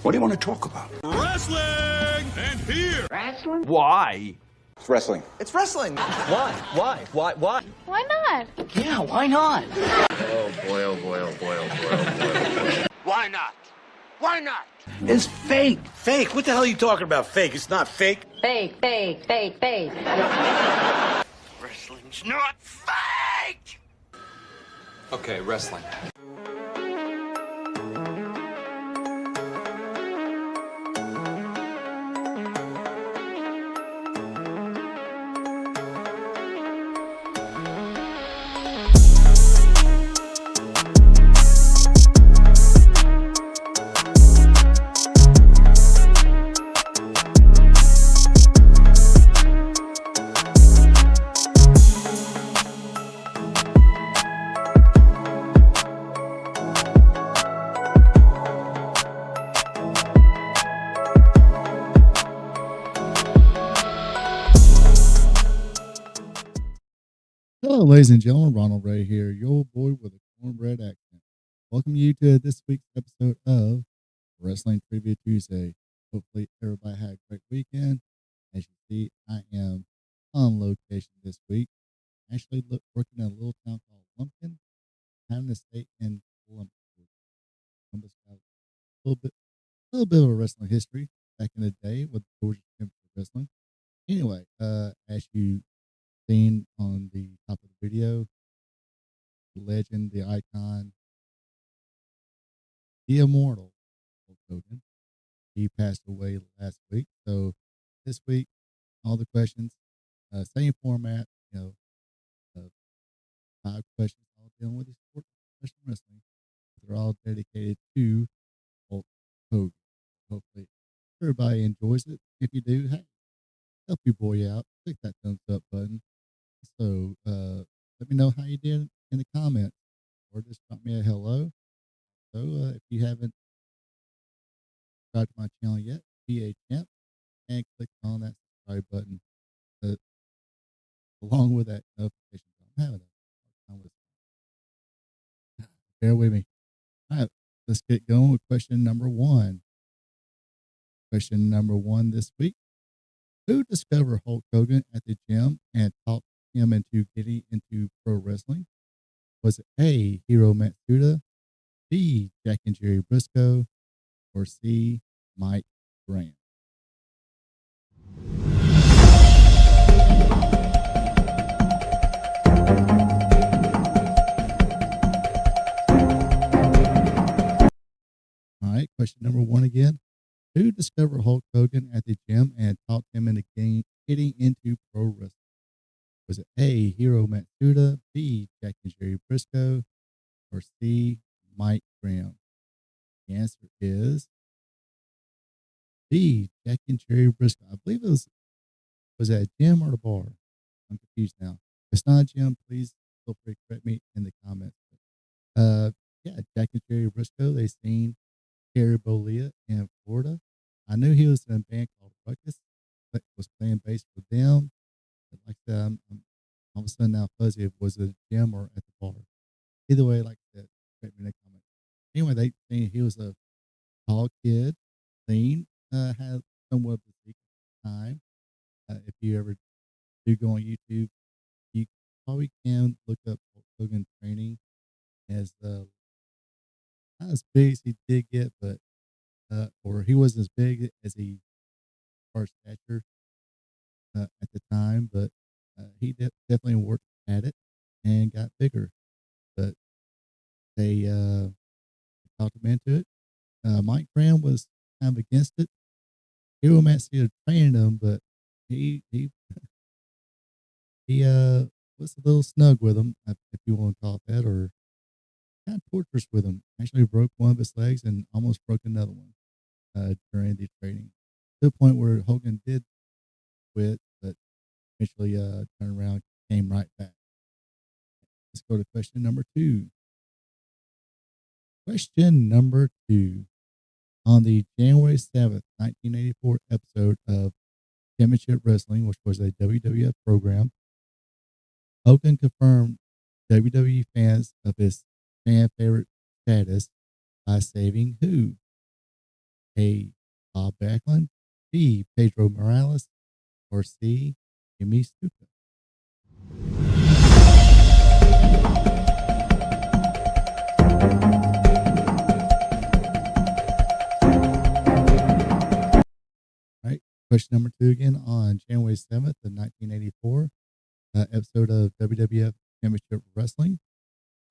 What do you want to talk about? Wrestling! And here! Wrestling? Why? It's wrestling. It's wrestling. Why? Why? Why not? Yeah, why not? Oh boy, oh boy, oh boy, oh boy, oh boy, oh boy. Why not? Why not? It's fake. Fake? What the hell are you talking about? Fake? It's not fake. Fake. Wrestling's not fake! Okay, wrestling. Hello, ladies and gentlemen. Ronald Ray here, your boy with a cornbread accent. Welcome you to this week's episode of Wrestling Trivia Tuesday. Hopefully, everybody had a great weekend. As you see, I am on location this week. Actually, working in a little town called Lumpkin, having to stay in Columbus. Columbus got a little bit of a wrestling history back in the day with Georgia Championship Wrestling. Anyway, as you seen on the top of the video, the legend, the icon, the immortal Hulk Hogan. He passed away last week. So this week, all the questions, same format, uh, 5 questions, all dealing with the sport of professional wrestling. They're all dedicated to Hulk Hogan. Hopefully, everybody enjoys it. If you do, hey, help your boy out. Click that thumbs up button. So let me know how you did in the comments, or just drop me a hello. So if you haven't subscribed to my channel yet, be a champ and click on that subscribe button. Along with that notification, I'm having a hard time with. Bear with me. All right, let's get going with question number 1. Question number 1 this week: who discovered Hulk Hogan at the gym and talked him into getting into pro wrestling? Was it A, Hiro Matsuda, B, Jack and Jerry Briscoe, or C, Mike Graham? All right, question number 1 again. Who discovered Hulk Hogan at the gym and talked him into getting into pro wrestling? Was it A, Hiro Matsuda, B, Jack and Jerry Briscoe, or C, Mike Graham? The answer is B, Jack and Jerry Briscoe. I believe it was at a gym or the bar. I'm confused now. If it's not a gym, please feel free to correct me in the comments. Yeah, Jack and Jerry Briscoe, they seen Gary Bollea in Florida. I knew he was in a band called Ruckus, but was playing bass for them. But like I said, I'm all of a sudden now fuzzy if it was at a gym or at the bar. Either way, like I said, correct me in the comments. Anyway, they seen he was a tall kid, lean, had somewhat of a physique at the time. If you ever do go on YouTube, you probably can look up Hulk Hogan training, as not as big as he did get, but or he wasn't as big as he for stature at the time, but he definitely worked at it and got bigger. But they talked him into it. Mike Graham was kind of against it. He was Matsuda training him, but he was a little snug with him, if you want to call it that, or kind of torturous with him. Actually broke one of his legs and almost broke another one during the training. To the point where Hogan did quit, but eventually turned around, came right back. Let's go to question number 2. Question number 2. On the January 7th, 1984 episode of Championship Wrestling, which was a WWF program, Hogan confirmed WWE fans of his fan favorite status by saving who? A. Bob Backlund, B. Pedro Morales, or C. Jimmy Snuka? All right. Question number 2 again on January 7th of 1984, episode of WWF Championship Wrestling.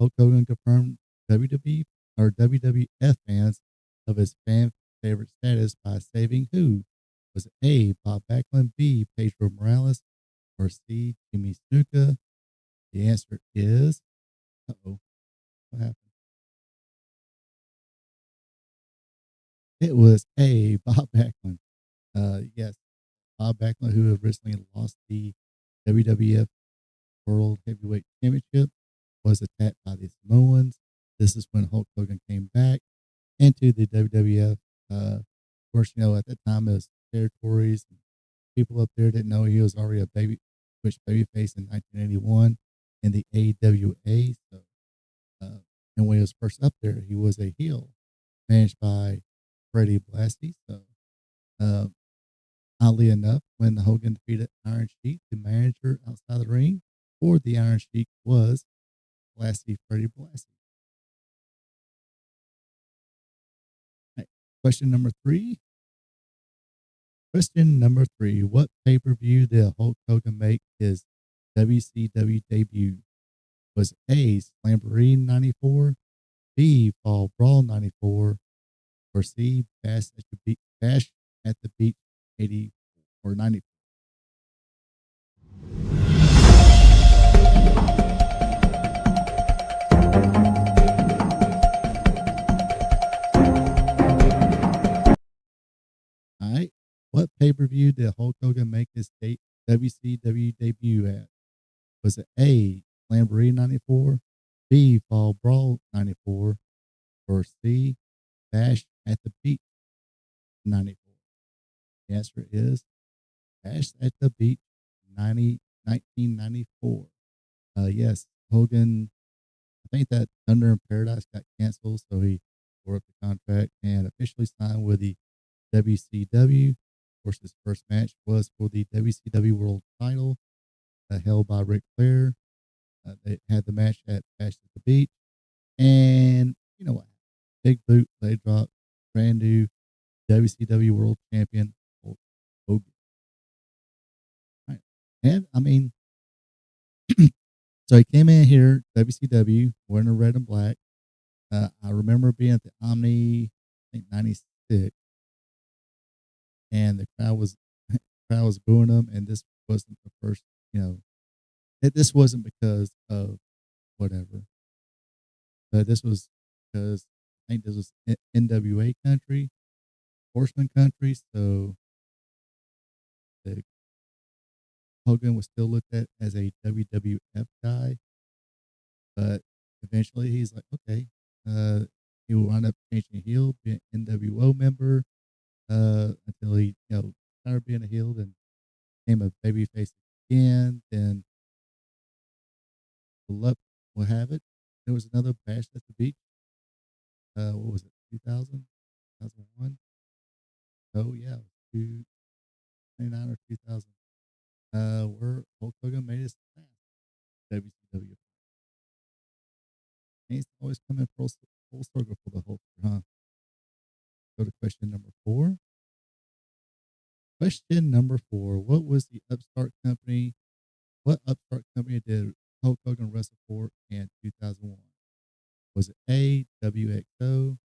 Hulk Hogan confirmed WWE or WWF fans of his fan favorite status by saving who? Was it A. Bob Backlund, B. Pedro Morales, or C. Jimmy Snuka? The answer is, what happened? It was A. Bob Backlund. Yes, Bob Backlund, who originally lost the WWF World Heavyweight Championship, was attacked by the Samoans. This is when Hulk Hogan came back into the WWF. Of course, at that time it was territories. And people up there didn't know he was already a switch babyface in 1981 in the AWA. So, and when he was first up there, he was a heel, managed by Freddie Blassie. So, oddly enough, when Hogan defeated Iron Sheik, the manager outside the ring for the Iron Sheik was Freddie Blassie. Right. Question number 3. What pay-per-view did Hulk Hogan make his WCW debut? Was A. Slamboree 94, B. Fall Brawl 94, or C. Bash at the Beach 80 or 94? All right. What pay-per-view did Hulk Hogan make his WCW debut at? Was it A. Slamboree 94, B. Fall Brawl 94, or C. Bash at the Beach 94? The answer is Bash at the Beach 1994. Yes, Hogan, I think that Thunder in Paradise got canceled, so he tore up the contract and officially signed with the WCW. Of course, his first match was for the WCW World Title, held by Ric Flair. They had the match at Bash at the Beach, and you know what? Big boot, leg drop, brand new WCW World Champion Hulk Hogan. Right. And I mean, so he came in here, WCW, wearing the red and black. I remember being at the Omni, I think 96, and the crowd was booing him, and this wasn't the first, this wasn't because of whatever, but this was because I think this was NWA country, Horseman country, so the Hogan was still looked at as a WWF guy, but eventually he's like, okay, he will wind up changing heel, being an NWO member, until he, started being a heel and became a babyface again. Then the luck will have it. There was another Bash at the Beach. What was it, 2000, 2001? Oh, yeah, 299 or 2000. Where Hulk Hogan made his last WCW. And he's always coming full circle for the Hulk, huh? Go to question number 4. Question number 4. What was the upstart company? What upstart company did Hulk Hogan wrestle for in 2001? Was it A, WXO,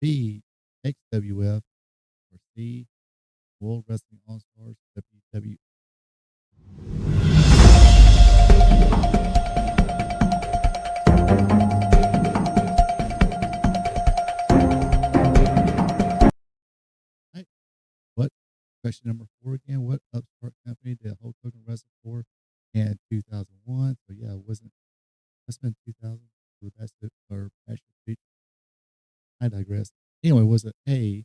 B, XWF, or C, World Wrestling All Stars, WW? Right. What question number 4 again? What upstart company did Hulk Hogan wrestle for in 2001? So yeah, it wasn't. Must have been 2000. So that's it. Or actually, I digress. Anyway, was it A,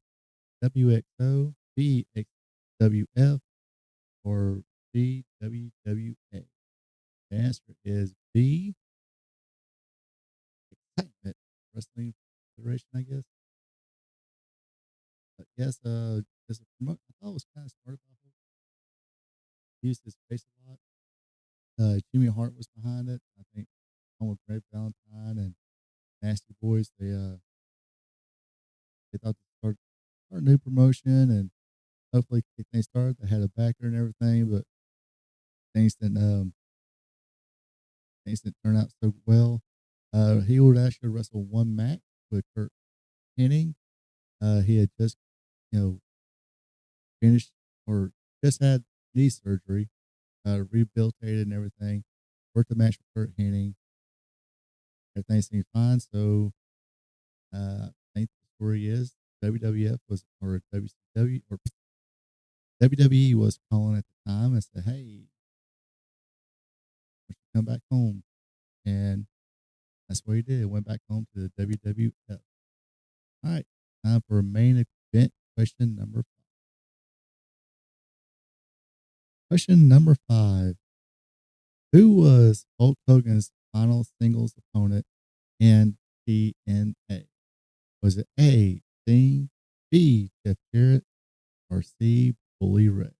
WXO, B, XWF, or C, WWA? The answer is B, Excitement Wrestling Federation, I guess. But yes, as a promote, I thought it was kind of smart about Hulk. He used his face a lot. Jimmy Hart was behind it. I think along with Greg Valentine and Nasty Boys, they thought to start a new promotion and hopefully get things started. They had a backer and everything, but things didn't turn out so well. He would actually wrestle one match with Kurt Hennig. He had just, finished or just had knee surgery, rehabilitated and everything. Worked the match with Kurt Hennig. Everything seemed fine. So I think the story is WWF was or WCW or WWE was calling at the time and said, "Hey, why don't you come back home?" And that's what he did. Went back home to the WWF. All right, time for main event question number 5. Question number 5. Who was Hulk Hogan's final singles opponent in TNA? Was it A, Sting, B, Jeff Jarrett, or C, Bully Ray?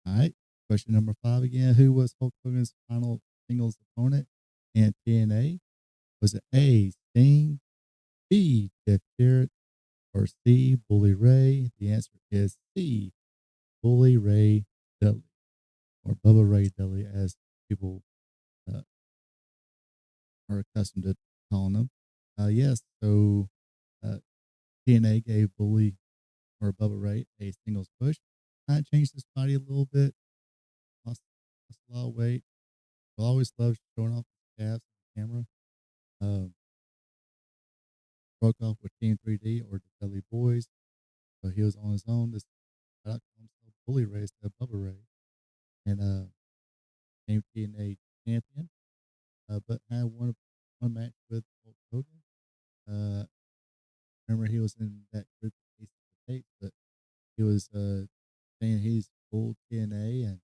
All right. Question number 5 again. Who was Hulk Hogan's final singles opponent in TNA? Was it A, Sting, B, Jeff Jarrett, or C, Bully Ray? The answer is C, Bully Ray Dudley, or Bubba Ray Dudley, as people are accustomed to calling them. Yes, so TNA gave Bully or Bubba Ray a singles push. Kind of changed his body a little bit, lost a lot of weight. But always loved showing off his calves on the camera. Broke off with Team 3D or the Dudley Boys. So he was on his own. This shout out to himself, Bully Ray instead of Bubba Ray. And named TNA champion. But had one match with Hulk Hogan. Remember he was in that group of Ace of the Tape, but he was saying he's full TNA and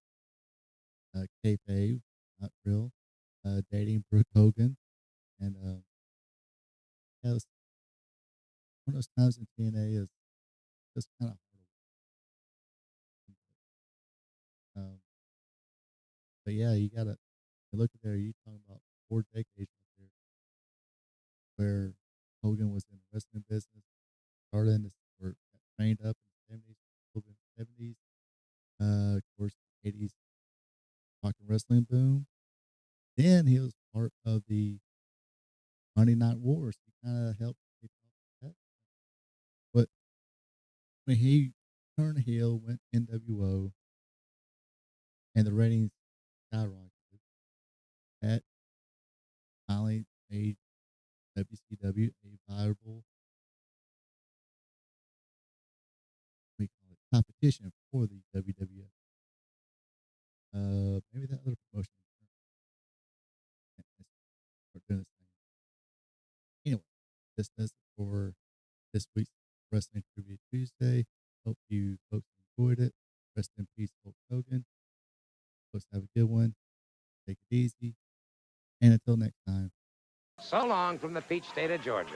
kayfabe, not real, dating Brooke Hogan, and yeah, it was one of those times in TNA is just kind of hard. But yeah, you gotta look at there. You talking about 4 decades right there, where Hogan was in the wrestling business, started in the or got trained up in the 70s, in the 70s. Of course, the 80s rock and wrestling boom. Then he was part of the Monday Night Wars. He kind of helped kick off that. But when he turned heel, went NWO, and the ratings skyrocketed, that finally made WCW a viable competition for the WWF. Maybe that other promotion are doing this thing. Anyway, this does it for this week's Wrestling Trivia Tuesday. Hope you folks enjoyed it. Rest in peace, Hulk Hogan. Folks have a good one. Take it easy. And until next time. So long from the peach state of Georgia.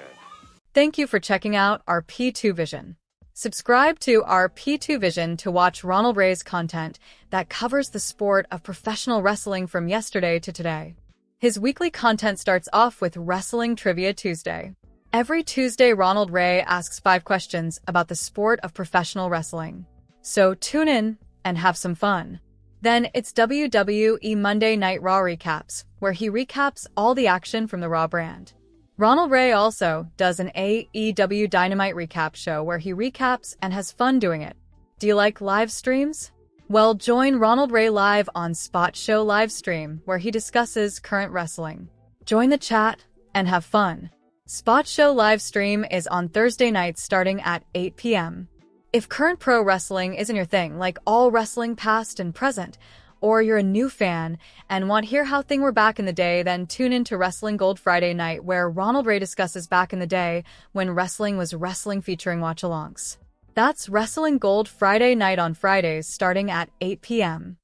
Thank you for checking out our P2 Vision. Subscribe to our P2 Vision to watch Ronald Ray's content that covers the sport of professional wrestling from yesterday to today. His weekly content starts off with Wrestling Trivia Tuesday. Every Tuesday, Ronald Ray asks 5 questions about the sport of professional wrestling. So tune in and have some fun. Then it's WWE Monday Night Raw recaps, where he recaps all the action from the Raw brand. Ronald Ray also does an AEW Dynamite recap show where he recaps and has fun doing it. Do you like live streams? Well, join Ronald Ray live on Spot Show Livestream, where he discusses current wrestling. Join the chat and have fun. Spot Show Livestream is on Thursday nights starting at 8 p.m. If current pro wrestling isn't your thing, like all wrestling past and present, or you're a new fan and want to hear how things were back in the day, then tune in to Wrestling Gold Friday night, where Ronald Ray discusses back in the day when wrestling was wrestling, featuring watch-alongs. That's Wrestling Gold Friday night on Fridays starting at 8 p.m.